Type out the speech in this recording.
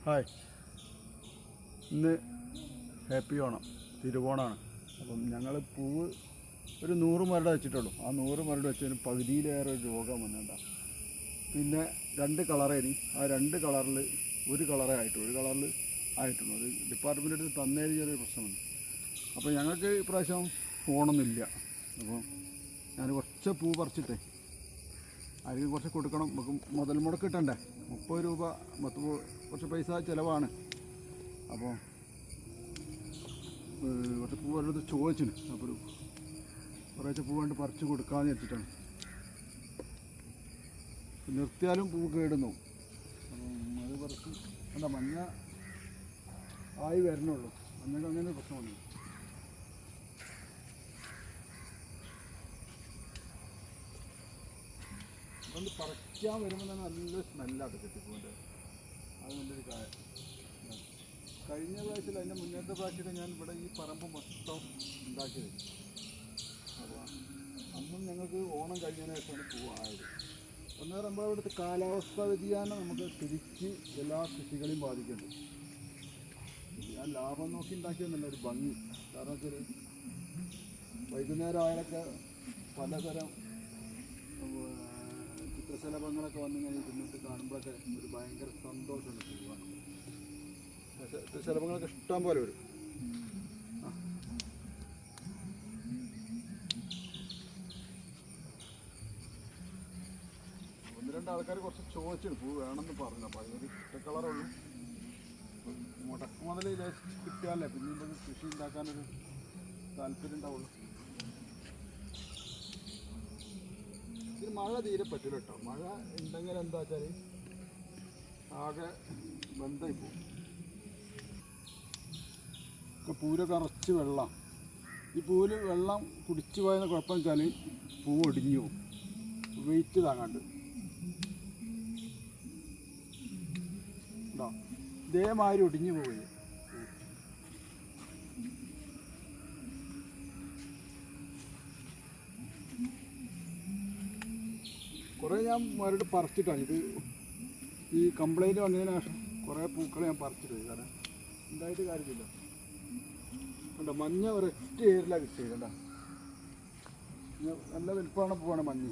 Hi, ഇന്ന് happy Onam, തിരുവോണമാണ്. അപ്പം ഞങ്ങൾ പൂവ് ഒരു 100 മരട് വെച്ചിട്ടുള്ളൂ. ആ 100 മരട് വെച്ചതിന് പകുതിയിലേറെ രോഗം വന്നിട്ടുണ്ടാകും. പിന്നെ 2 കളറേനി, ആ 2 കളറിൽ ഒരു കളറേ ആയിട്ടുള്ളൂ, ഒരു കളറിൽ ആയിട്ടുള്ളൂ. അത് ഡിപ്പാർട്ട്മെൻ്റ് അടുത്ത് തന്നേരി ചെറിയൊരു പ്രശ്നമുണ്ട്. അപ്പോൾ ഞങ്ങൾക്ക് ഇപ്രാവശ്യം ഓണമൊന്നുമില്ല. അപ്പോൾ ഞാൻ കുറച്ച് പൂ പറിച്ചിട്ടേ ആരെങ്കിലും കുറച്ച് കൊടുക്കണം. നമുക്ക് മുതൽ മുടക്ക് കിട്ടണ്ടേ. 30 രൂപ കുറച്ച് പൈസ ചിലവാണ്. അപ്പോൾ കുറച്ച് പൂ അവരുടെ ചോദിച്ചിന്. അപ്പോൾ കുറേശ്ശെ പൂ കണ്ട് പറിച്ച് കൊടുക്കാമെന്ന് വെച്ചിട്ടാണ്. നിർത്തിയാലും പൂ കേടുന്നു. അപ്പം അത് പറിച്ച് എന്താ മഞ്ഞ ആയി വരണുള്ളൂ. മഞ്ഞക്ക് അങ്ങനെ പ്രശ്നമുണ്ട്. അതുകൊണ്ട് പറിക്കാൻ വരുമ്പോൾ തന്നെ നല്ല സ്മെല്ലാണ് കെട്ടിപ്പോൻ്റെ. അത് നല്ലൊരു കാര്യം. കഴിഞ്ഞ പ്രാവശ്യത്തിൽ അതിൻ്റെ മുന്നേറ്റ പ്രാവശ്യമൊക്കെ ഞാൻ ഇവിടെ ഈ പറമ്പ് മൊത്തം ഉണ്ടാക്കിയത്. അപ്പോൾ അന്നും ഞങ്ങൾക്ക് ഓണം കഴിഞ്ഞതിന് ശേഷമാണ് പൂവായത്. ഒന്നേറെ നമ്മളവിടുത്തെ കാലാവസ്ഥാ വ്യതിയാനം നമുക്ക് തിരിച്ച് എല്ലാ കൃഷികളെയും ബാധിക്കുന്നുണ്ട്. ഞാൻ ലാഭം നോക്കി ഉണ്ടാക്കിയെന്നല്ല, ഒരു ഭംഗി. കാരണം വെച്ചാൽ വൈകുന്നേരം ആയാലൊക്കെ പലതരം ചിത്രശലഭങ്ങളൊക്കെ വന്നിങ്ങനെ ഇരുന്നിട്ട് കാണുമ്പോഴൊക്കെ ഒരു ഭയങ്കര സന്തോഷമുണ്ട്. പൂവാണ് ചിത്രശലഭങ്ങളൊക്കെ ഇഷ്ടം പോലെ വരും. ഒന്ന് രണ്ട് ആൾക്കാർ കുറച്ച് ചോദിച്ചു പൂ വേണമെന്ന് പറഞ്ഞു. അപ്പോൾ അതിനൊരു ഇഷ്ട കളറുള്ളൂ. മുടക്ക് മുതൽ കിട്ടിയാലേ പിന്നെ ഇത് കൃഷി ഉണ്ടാക്കാനൊരു താല്പര്യം ഉണ്ടാവുള്ളൂ. ഇത് മഴ തീരെ പറ്റില്ല കേട്ടോ. മഴ ഉണ്ടെങ്കിൽ എന്താ വെച്ചാൽ ആകെ ബന്ധമായി പോകും. പൂരൊക്കെ നിറച്ച് വെള്ളം. ഈ പൂവിൽ വെള്ളം കുടിച്ചു പോയെന്ന് കുഴപ്പം വെച്ചാൽ പൂ ഒടിഞ്ഞു പോകും, വെയിറ്റ് താങ്ങാണ്ട്. ഉണ്ടോ, ഇതേമാതിരി ഒടിഞ്ഞു പോവുകയും. കുറേ ഞാൻ മരട് പറിച്ചിട്ടാണ്. ഇത് ഈ കംപ്ലൈൻറ്റ് വന്നതിന് ശേഷം കുറേ പൂക്കൾ ഞാൻ പറിച്ചിട്ട്. കാരണം ഉണ്ടായിട്ട് കാര്യമില്ല. കണ്ടോ, മഞ്ഞ ഒരൊറ്റ ഏരിലാണ് കിട്ടിയത്. കണ്ടോ, നല്ല വലുപ്പമാണ് പൂവാണ് മഞ്ഞ്.